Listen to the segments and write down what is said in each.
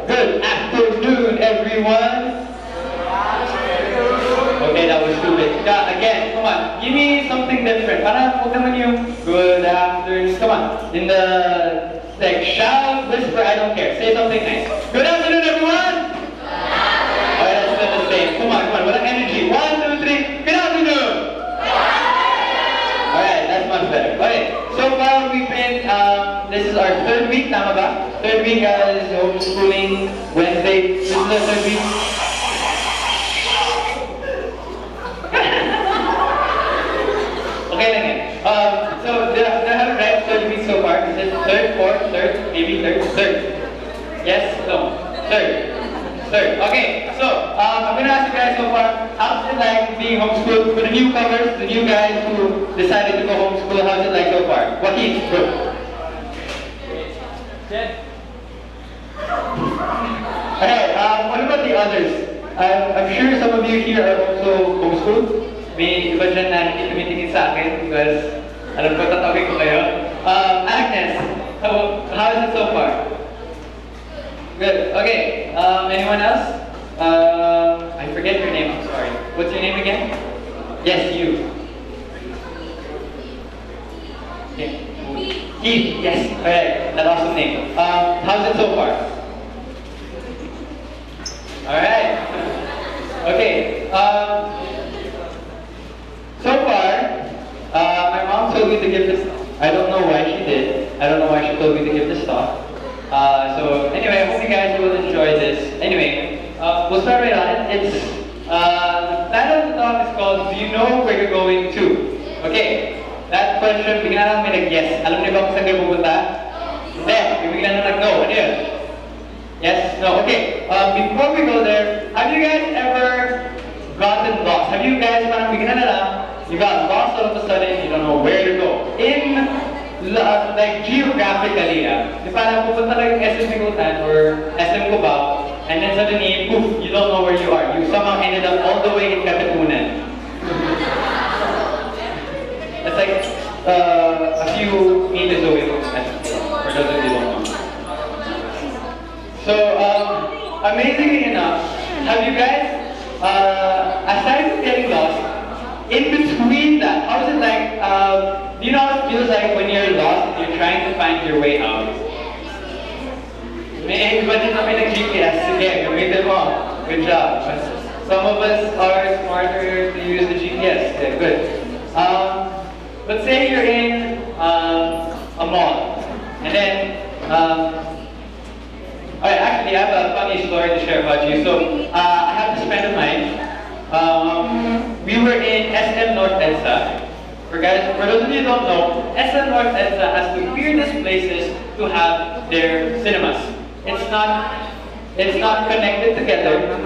Good afternoon, everyone. Okay, that was stupid. Again, come on. Give me something different. Parang huwag naman yung good afternoon. Come on. In the, like, shout, whisper, I don't care. Say something nice. Good afternoon, everyone. Alright, that's still the same. Come on, come on. Walang energy. 1, 2, 3. Good afternoon. Alright, that's much better. Okay, so far we've been, this is our third week, tama ba? Third week is homeschooling Wednesday. This is the third week. Okay lang yan. So the right third week so far. Is it third, fourth, third, maybe third? Yes? No? Third. Okay, so I'm gonna ask you guys so far, how's it like being homeschooled? For the newcomers, the new guys who decided to go homeschool, how's it like so far? Joaquin, go. Alright, what about the others? I'm sure some of you here are also homeschooled. May iba dyan na hindi tumitingin sa akin because alam ko tatawagin ko kayo. Agnes, how is it so far? Good. Okay. Anyone else? I forget your name. I'm sorry. What's your name again? Yes, you. Okay. Keith. Yes. Alright. That awesome name. How's it so far? Alright. Okay. So far, my mom told me to give this. I don't know why she did. I don't know why she told me to give this talk. So anyway, I hope you guys will enjoy this. Anyway, we'll start right on it. It's the title of the talk is called "Do you know where you're going to?" Okay, that question. Bigyan na lang may nag-yes. Alam niyo ba kung saan kayo pupunta? Hindi. Bigyan na nag-no. Ano yun? Yes? No? Okay. Before we go there, have you guys ever gotten lost? Have you guys parang bigyan na lang? You got lost all of a sudden. You don't know where to go. Like geographically, di parang pupunta lang yung SM Migueltan or SM Cubao, and then suddenly, poof, you don't know where you are. You somehow ended up all the way in Katipunan. It's like a few meters away from SM Cubao, for those of you who don't know. So, amazingly enough, have you guys, aside from getting lost, in between that, how is it like, do you know how it feels like when you're lost and you're trying to find your way out? May iba din kami nag-GPS. Sige, gamitin mo. Good job. Some of us are smarter to use the GPS. Yeah, good. Let's say you're in a mall. And then, alright, actually I have a funny story to share about you. So, I have this friend of mine. We were in SM North EDSA. For those of you who don't know, SM North EDSA has the weirdest places to have their cinemas. It's not connected together.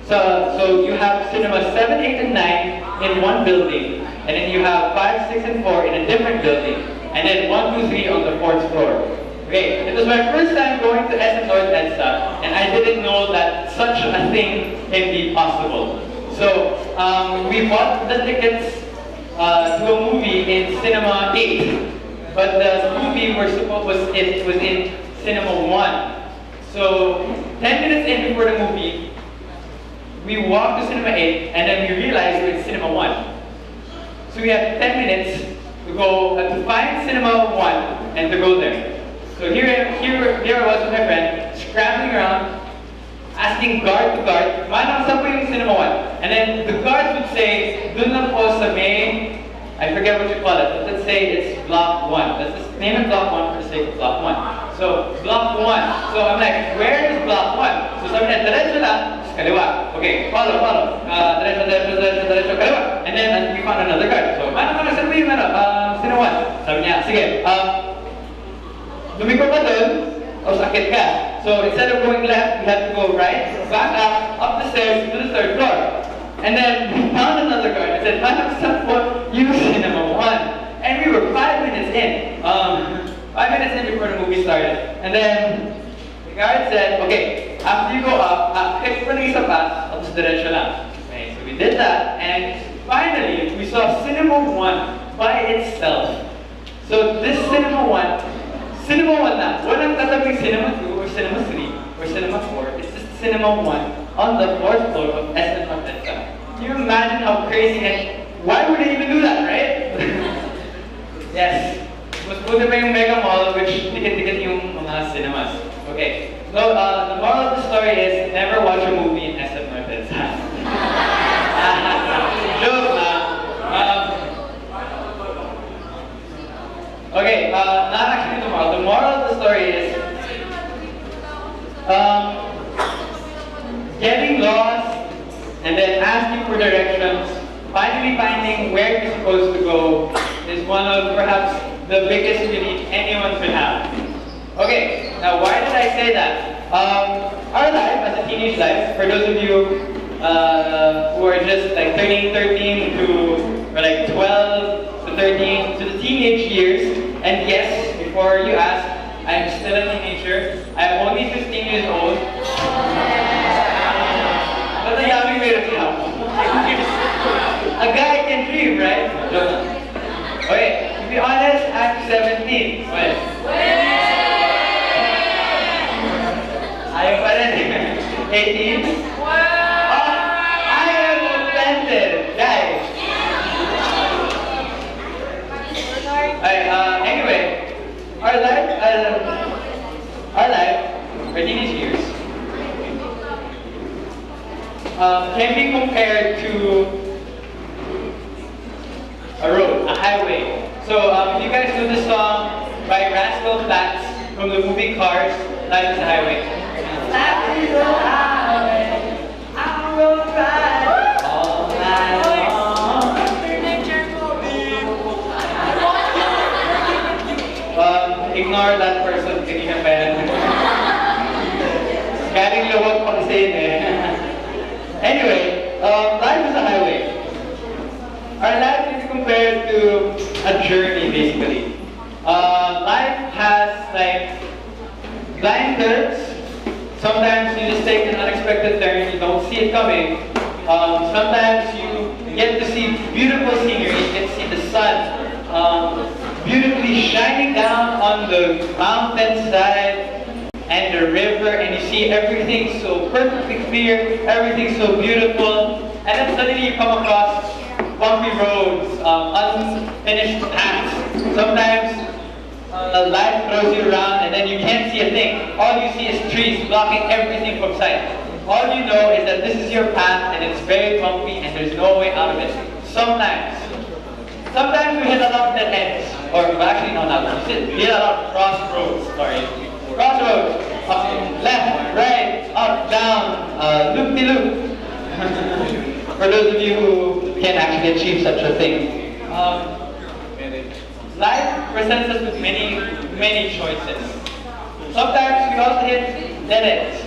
So you have cinemas 7, 8, and 9 in one building, and then you have 5, 6, and 4 in a different building, and then 1, 2, 3 on the 4th floor. Okay, it was my first time going to SM North EDSA, and I didn't know that such a thing can be possible. So we bought the tickets to a movie in Cinema 8, but the movie was in Cinema 1. So 10 minutes in before the movie, we walked to Cinema 8, and then we realized we're in Cinema 1. So we had 10 minutes to go to find Cinema 1 and to go there. So here I was with my friend, scrambling around, asking guard to guard, manang saan po yung Cinema 1? And then the guards would say, dun lang po sa may, I forget what you call it, but let's say it's block 1. Let's just name it block 1 for the sake of block 1. So, block 1. So I'm like, where is block 1? So sabi niya, diretso lang, kaliwa. Okay, follow. Diretso, kaliwa. And then we found another guard. So, manang saan po yung Cinema 1? Sabi niya, sige, lumiko ka dun, o sakit ka. So instead of going left, we had to go right, back up the stairs to the 3rd floor. And then we found another guard and said, "Manang saan po yung Cinema 1?" And we were 5 minutes in. 5 minutes in before the movie started. And then the guard said, "Okay, after you go up, hit pa ng isa pa, tapos diretso lang." Okay, so we did that, and finally we saw Cinema 1 by itself. So this Cinema 1 na, walang tatabing Cinema 2 or Cinema 3 or Cinema 4. Cinema 1 on the fourth floor of SM North EDSA. Can you imagine how crazy and why would they even do that, right? Yes. Mas buti pa yung Mega Mall, which dikit-dikit yung mga cinemas. Okay. So, the moral of the story is never watch a movie in SM North EDSA. Joke lang. Okay, not actually the moral. The moral of the story is getting lost and then asking for directions, finally finding where you're supposed to go is one of perhaps the biggest relief anyone could have. Okay, now why did I say that? Our life as a teenage life, for those of you who are just like turning 13 to, or like 12 to 13, to the teenage years, and yes, before you ask, I'm still a teenager. I'm only 15 years old. But the young way to a guy can dream, right? Okay, to be honest, I'm 17. Well, ayaw pa rin. 18? Wow! I am offended, guys. Anyway, our teenage years, can be compared to a road, a highway. So, if you guys know the song by Rascal Flatts from the movie Cars, Life is a Highway. Life is a highway, I'm gonna ride all night long. Ignore that person, kanina pa yan. Galing lawag pang same eh. Anyway, life is a highway. Our life is compared to a journey, basically. Life has like blind curves. Sometimes you just take an unexpected turn, you don't see it coming. Sometimes you get to see beautiful scenery, you get to see the sun beautifully shining down on the mountainside and the river, and you see everything so perfectly clear, everything so beautiful, and then suddenly you come across bumpy roads, unfinished paths. Sometimes life throws you around and then you can't see a thing. All you see is trees blocking everything from sight. All you know is that this is your path and it's very bumpy and there's no way out of it. Sometimes we hit a lot of dead ends. Or actually no, not. We hit a lot of crossroads, Crossroads. Left, right, up, down, loop-de-loop. For those of you who can actually achieve such a thing. Life presents us with many choices. Sometimes we also hit dead ends.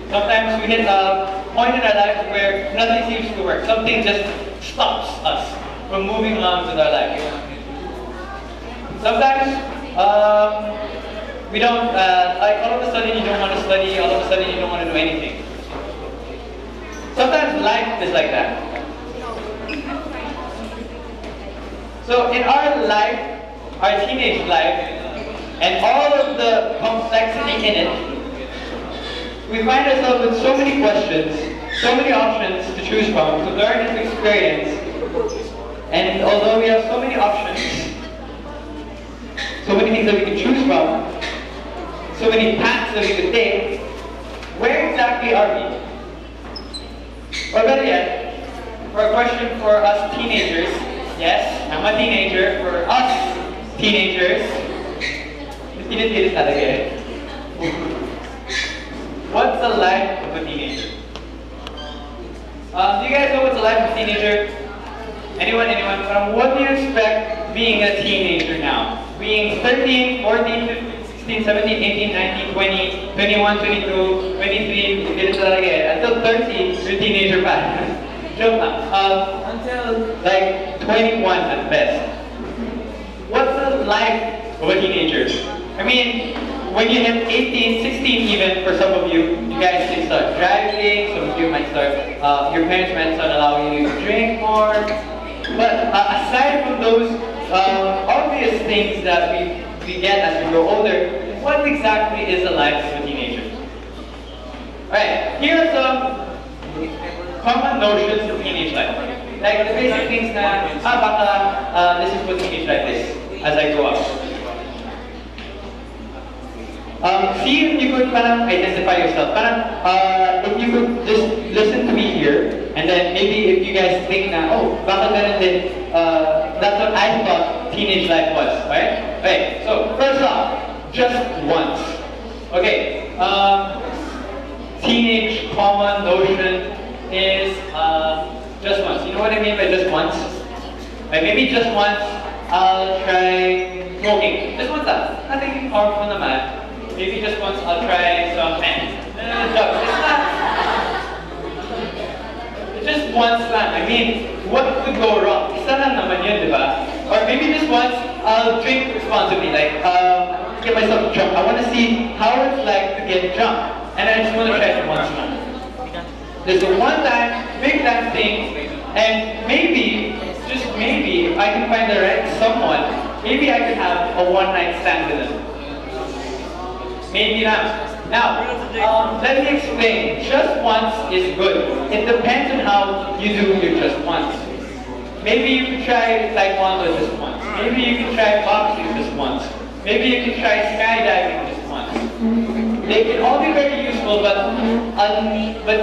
Sometimes we hit a point in our lives where nothing seems to work. Something just stops us from moving on with our life. Sometimes we don't, like all of a sudden you don't want to study, all of a sudden you don't want to do anything. Sometimes life is like that. So in our life, our teenage life, and all of the complexity in it, we find ourselves with so many questions, so many options to choose from, to learn and to experience. And although we have so many options, so many things that we can choose from, so many paths that we could take, where exactly are we? Or better yet, for a question for us teenagers, yes, I'm a teenager, for us teenagers, what's the life of a teenager? Do you guys know what's the life of a teenager? Anyone? What do you expect being a teenager now? Being 13, 14, 15, 16, 17, 18, 19, 20, 21, 22, 23, until 30, you're a teenager pa. Joke lang. Until like 21 at best. What's the life of a teenager? I mean, when you hit 18, 16 even, for some of you, you guys can start driving, some of you might start, your parents might start allowing you to drink more. But aside from those obvious things that we get as we grow older, what exactly is the life of a teenager? Alright, here are some common notions of teenage life. Like the basic things na, baka this is what teenage life is as I grow up. See if you could parang identify yourself. Parang, if you could just listen to me here, and then maybe if you guys think na, oh, baka ganun din, that's what I thought teenage life was, right? Okay, so first off, just once. Okay, teenage common notion is just once. You know what I mean by just once? Like maybe just once, I'll try smoking. Just once nothing harmful naman. Maybe just once I'll try some drugs. It's not. Just once lang. I mean, what could go wrong? Isa lang naman yun, di ba? Or maybe just once I'll drink responsibly. Like, get myself drunk. I want to see how it's like to get drunk. And I just want to try it once more. There's a one-time, big-time thing. And maybe, just maybe, if I can find the right someone, maybe I could have a one-night stand with them. Maybe not. Now, let me explain. Just once is good. It depends on how you do your just once. Maybe you can try taekwondo just once. Maybe you can try boxing just once. Maybe you can try skydiving just once. They can all be very useful, but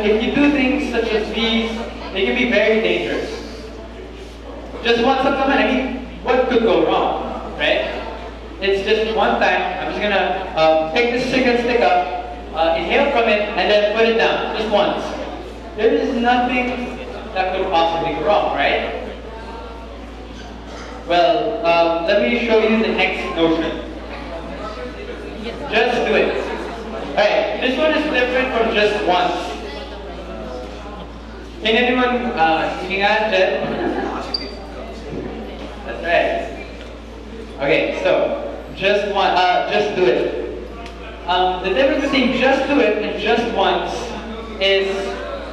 if you do things such as these, they can be very dangerous. Just once, I mean, what could go wrong, right? It's just one time. I'm just gonna pick this cigarette stick up, inhale from it, and then put it down. Just once. There is nothing that could possibly go wrong, right? Well, let me show you the next notion. Just do it. Alright, this one is different from just once. Can anyone, sige nga, Jen? That's right. Okay, so, just do it. The difference between just do it and just once is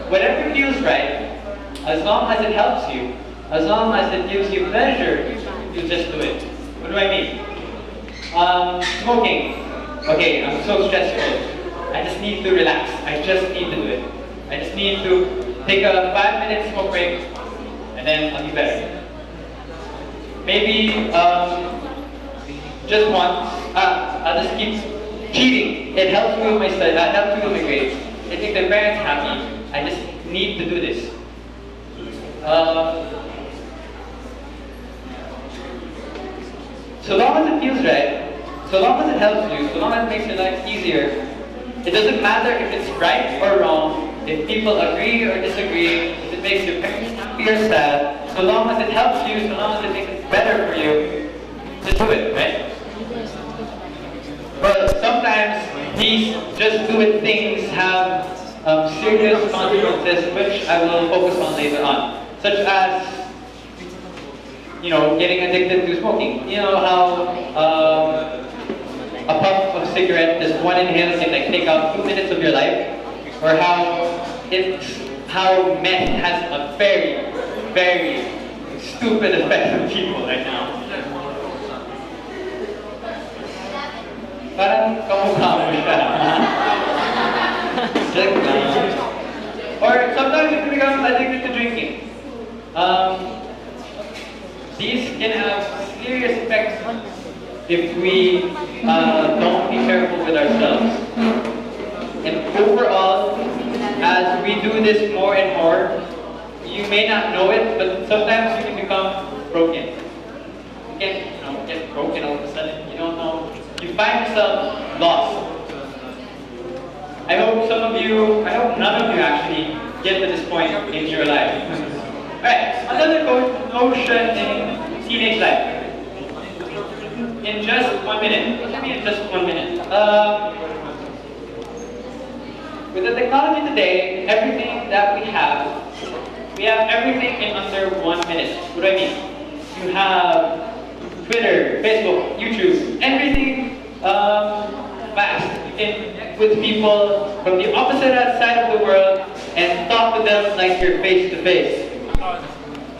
whatever feels right, as long as it helps you, as long as it gives you pleasure, you just do it. What do I mean? Smoking. Okay, I'm so stressful. I just need to relax. I just need to do it. I just need to take a 5-minute smoke break, and then I'll be better. Maybe just once, I'll just keep cheating. It helps me with my studies. It helps me with my grades. It makes the parents happy. I just need to do this. So long as it feels right, so long as it helps you, so long as it makes your life easier, it doesn't matter if it's right or wrong, if people agree or disagree, if it makes your parents happy or sad, so long as it helps you, so long as it makes it better for you, just do it, right? But sometimes these just do it things have serious consequences, which I will focus on later on, such as, you know, getting addicted to smoking. You know how a puff of cigarette, just one inhale can like take out 2 minutes of your life, or how meth has a very, very stupid effect on people right now. Parang kamukha mo siya. Or sometimes you can become addicted to drinking. These can have serious effects if we don't be careful with ourselves. And overall, as we do this more and more, you may not know it, but sometimes you can become broken. You can, get broken all of a sudden. You don't know. You find yourself lost. I hope none of you actually get to this point in your life. Alright, another notion in teenage life. In just 1 minute. What do you mean in just 1 minute? With the technology today, everything that we have everything in under 1 minute. What do I mean? You have Twitter, Facebook, YouTube, everything fast. You can connect with people from the opposite side of the world and talk to them like you're face to face.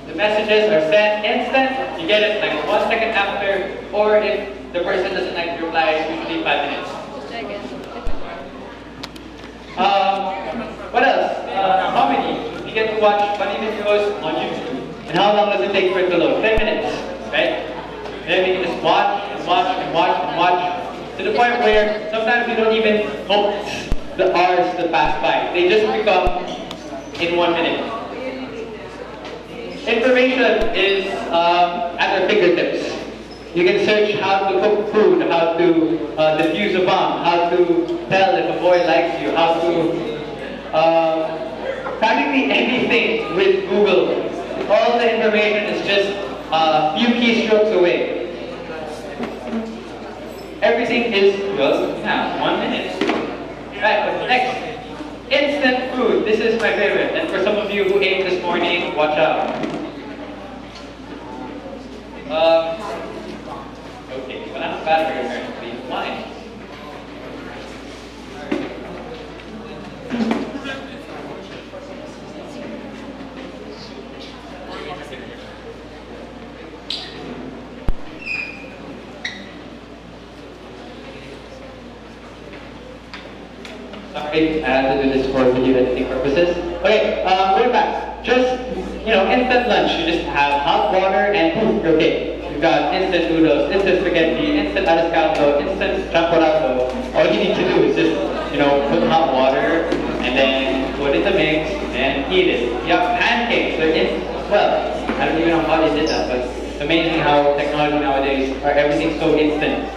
The messages are sent instant, you get it like 1 second after, or if the person doesn't like to reply, it's usually 5 minutes. What else? Comedy. You get to watch funny videos on YouTube. And how long does it take for it to load? 10 minutes, right? Then we can just watch and watch and watch and watch to the point where sometimes we don't even notice the hours that pass by. They just become in 1 minute. Information is at our fingertips. You can search how to cook food, how to defuse a bomb, how to tell if a boy likes you, how to practically anything with Google. All the information is just a few keystrokes away. Everything is just now, 1 minute. Right, what's next? Instant food. This is my favorite. And for some of you who ate this morning, watch out. Okay, wala nang battery apparently. Why? Sorry, I have to do this for video editing purposes. Okay, going back. Just, instant lunch. You just have hot water and poof, you're okay. You've got instant noodles, instant spaghetti, instant arroz caldo, instant champorado. All you need to do is just, put hot water and then put it in the mix and eat it. You have pancakes. They're instant as well. I don't even know how they did that, but it's amazing how technology nowadays everything's so instant.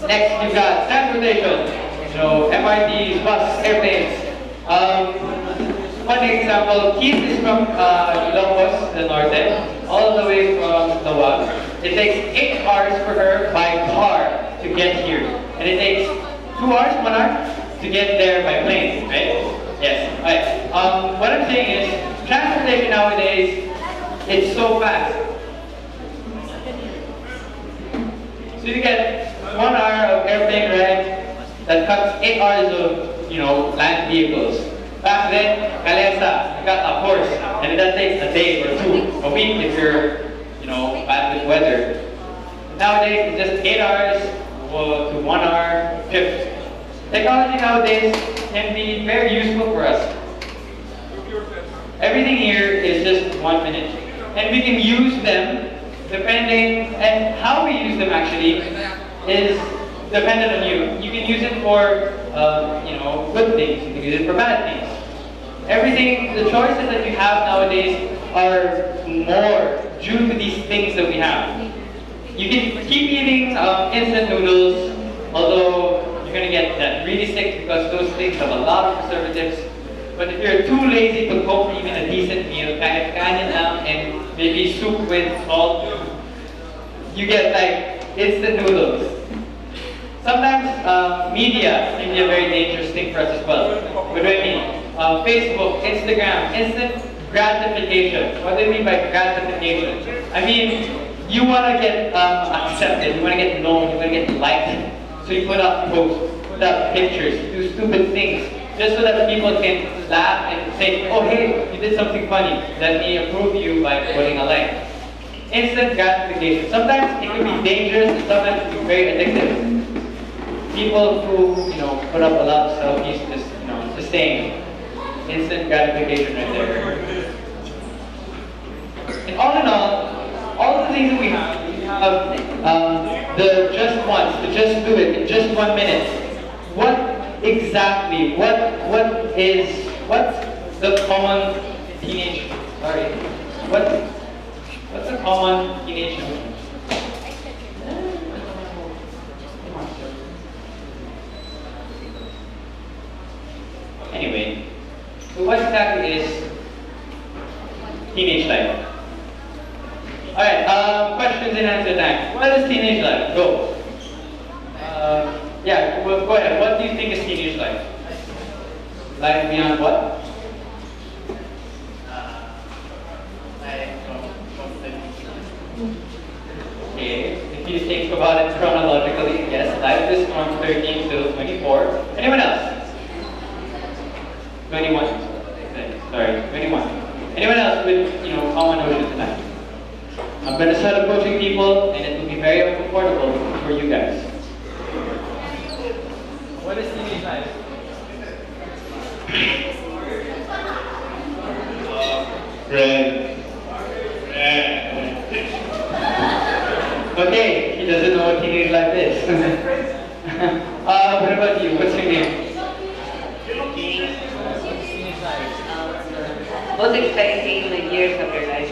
Next, you've got transportation. MRTs, bus, airplanes. One example, Keith is from Ilocos, the norte, all the way from Tawag. It takes 8 hours for her by car to get here. And it takes 2 hours, 1 hour to get there by plane, right? Yes. Alright. What I'm saying is, transportation nowadays, it's so fast. So you get 1 hour of airplane ride, that cuts 8 hours of, land vehicles. Back then, Kalesa, you got a horse, and that takes a day or two, a week if you're, bad with weather. Nowadays, it's just 8 hours to 1 hour trip. Technology nowadays can be very useful for us. Everything here is just 1 minute. And we can use them depending, and how we use them actually is dependent on you. You can use it for, good things. You can use it for bad things. Everything, the choices that we have nowadays are more due to these things that we have. You can keep eating instant noodles, although you're going to get that really sick because those things have a lot of preservatives. But if you're too lazy to cook even a decent meal, kahit kanin lang and maybe soup with salt, you get like instant noodles. Sometimes media can be a very dangerous thing for us as well. What do I mean? Facebook, Instagram, instant gratification. What do I mean by gratification? I mean, you want to get accepted, you want to get known, you want to get liked. So you put up posts, put up pictures, do stupid things, just so that people can laugh and say, oh hey, you did something funny. Let me approve you by putting a like. Instant gratification. Sometimes it can be dangerous and sometimes it can be very addictive. People who, put up a lot of selfies, just saying, instant gratification right there. And all in all the things that we have the just once, the just do it in just 1 minute. What's the common teenage, what's the common teenage notion? Anyway, so what exactly is teenage life? Alright, questions and answer time. What is teenage life? Go. Yeah, well, go ahead. What do you think is teenage life? Life beyond what? Okay, if you think about it chronologically, yes, life is from 13 to 24. Anyone else? 21. Sorry, 21. Anyone else with, common notion tonight? I'm going to start approaching people, and it will be very uncomfortable for you guys. What is teenage life? Red. Okay, he doesn't know what teenage life is. What about you? What's your name? Most exciting years of your life.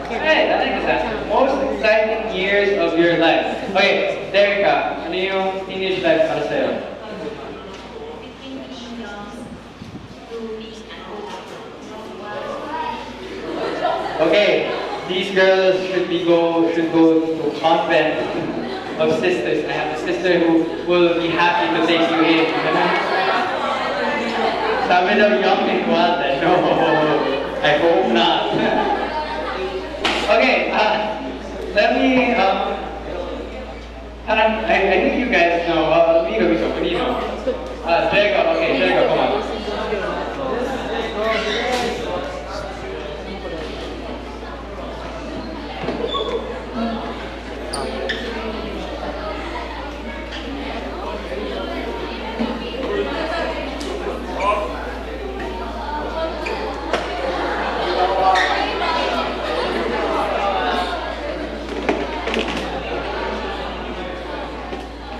Right, I like that. Most exciting years of your life. Okay, Dereka, ano yung teenage life para sa'yo? Okay, these girls should go to convent of sisters. I have a sister who will be happy to take you in. Sabi daw young and wild. No, I hope not. Okay, let me. I think you guys know. Mino, what do you know? Jacob. Okay, Jacob, come on.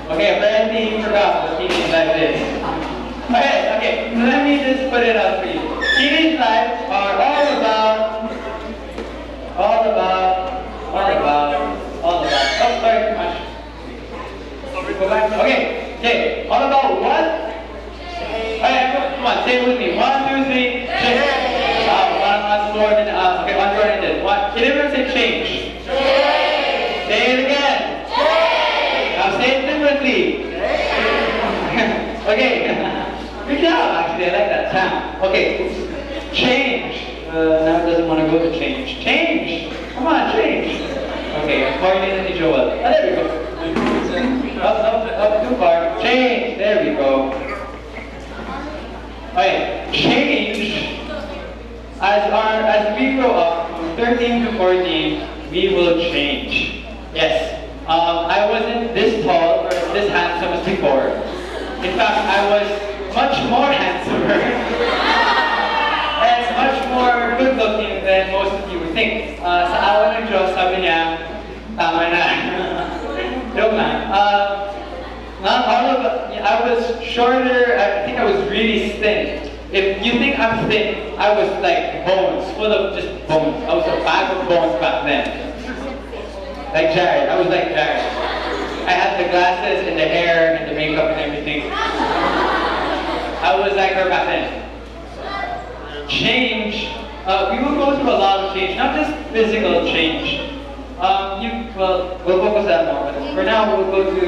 Okay, apparently you forgot what teenage life is. Okay, so let me just put it out for you. Teenage lives are oh, sorry, too much. Go back. Okay, all about what? Alright, come on, say it with me. 1, 2, 3, change. One more than, okay, one more than this. What? Can everyone say change? Say it again. Now say it differently. Okay. Good job, actually. I like that sound. Okay. Change. Now it doesn't want to go to change. Change. Come on, change. Okay, I'm coordinating to Joel. Oh, there we go. Up too far. Change. There we go. Okay. Change. As we grow up, from 13 to 14, we will change. Yes. I wasn't this tall or this handsome as before. In fact, I was much more handsomer and much more good-looking than most of you would think. Sa awa ng Diyos, sabi niya, tama na. Joke lang. I was shorter. I think I was really thin. If you think I'm thin, I was like bones, full of just bones. I was a bag of bones back then. Like Jared. I was like Jared. I had the glasses and the hair and the makeup and everything. I was like her back then. Change. We will go through a lot of change, not just physical change. We'll focus on that more. But for now, we'll go to.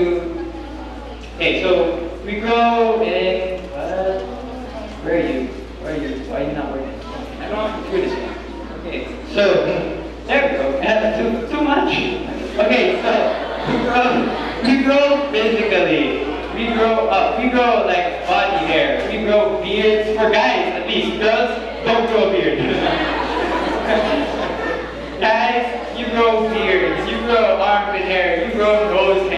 Okay, so we grow in. Where are you? Why are you not working? I don't want to do this one. Okay, so there we go. Too much. Okay, so we grow physically. We grow up. We grow like body hair. We grow beards for guys at least. Girls don't grow a beard. Guys, you grow beards. You grow armpit hair. You grow nose